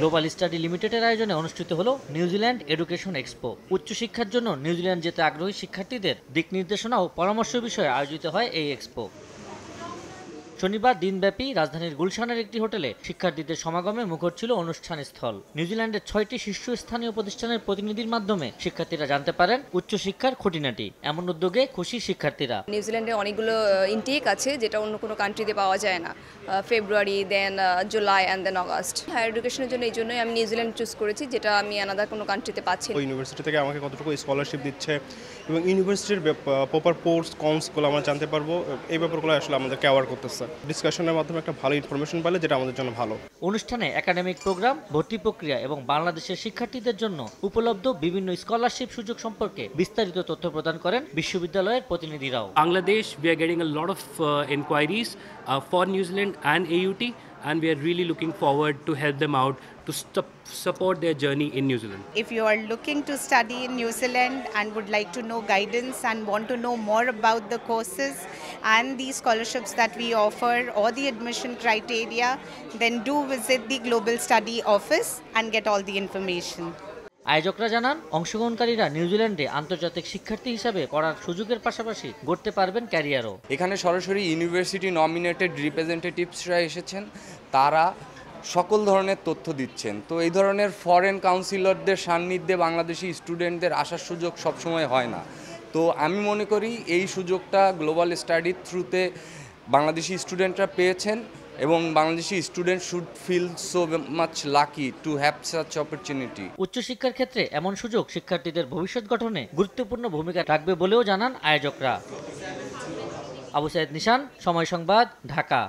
Global study লিমিটেডের আয়োজনে অনুষ্ঠিত হলো নিউজিল্যান্ড এডুকেশন এক্সপো। উচ্চশিক্ষার জন্য নিউজিল্যান্ড যেতে আগ্রহী শিক্ষার্থীদের দিক নির্দেশনা ও পরামর্শ বিষয়ে আয়োজিত হয় এই এক্সপো। শনিবার দিনব্যাপী রাজধানীর গুলশানের একটি হোটেলে শিক্ষার্থীদের সমাগমে মুখর ছিল অনুষ্ঠান স্থল। নিউজিল্যান্ডের 6টি শীর্ষস্থানীয় প্রতিষ্ঠানের প্রতিনিধির মাধ্যমে শিক্ষার্থীরা জানতে পারেন উচ্চশিক্ষার খুঁটিনাটি। এমন উদ্যোগে খুশি শিক্ষার্থীরা। নিউজিল্যান্ডে অনেকগুলো ইনটেক আছে যেটা অন্য কোনো কান্ট্রিতে পাওয়া যায় না। February, then July and then August. Higher এডুকেশনের জন্য এই জন্যই আমি নিউজিল্যান্ড চুজ করেছি, যেটা আমি আলাদা কোনো কান্ট্রিতে পাচ্ছি না। ইউনিভার্সিটি থেকে আমাকে কতটুকু স্কলারশিপ দিচ্ছে এবং ইউনিভার্সিটির প্রপার পোর্স কনসগুলো আমরা জানতে পারবো, এই ব্যাপারগুলো আসলে আমাদেরকে অ্যাওয়ার করতেছে। ডিসকাশনের মাধ্যমে একটা ভালো ইনফরমেশন পেলে যেটা আমাদের জন্য ভালো। অনুষ্ঠানে একাডেমিক প্রোগ্রাম, ভর্তি প্রক্রিয়া এবং বাংলাদেশের শিক্ষার্থীদের জন্য উপলব্ধ বিভিন্ন স্কলারশিপ সুযোগ সম্পর্কে বিস্তারিত তথ্য প্রদান করেন বিশ্ববিদ্যালয়ের প্রতিনিধিরাও। Bangladesh, we are getting a lot of inquiries for New Zealand and AUT, and we are really looking forward to help them out to support their journey in New Zealand. If you are looking to study in New Zealand and would like to know guidance and want to know more about the courses and the scholarships that we offer or the admission criteria, then do visit the Global Study Office and get all the information. আয়োজকরা জানান, অংশগ্রহণকারীরা নিউজিল্যান্ডে আন্তর্জাতিক শিক্ষার্থী হিসাবে পড়ার সুযোগের পাশাপাশি গড়তে পারবেন ক্যারিয়ারও। এখানে সরাসরি ইউনিভার্সিটি নমিনেটেড রিপ্রেজেন্টেটিভসরা এসেছেন, তারা সকল ধরনের তথ্য দিচ্ছেন। তো এই ধরনের ফরেন কাউন্সিলরদের সান্নিধ্যে বাংলাদেশি স্টুডেন্টদের আসার সুযোগ সবসময় হয় না। তো আমি মনে করি এই সুযোগটা গ্লোবাল স্টাডির থ্রুতে বাংলাদেশি স্টুডেন্টরা পেয়েছেন এবং Bangladeshi student should feel so much lucky to have such opportunity. উচ্চশিক্ষার ক্ষেত্রে এমন সুযোগ শিক্ষার্থীদের ভবিষ্যৎ গঠনে গুরুত্বপূর্ণ ভূমিকা রাখবে বলেও জানান আয়োজকরা। আবু সাইদ নিশান, সময় সংবাদ, ঢাকা।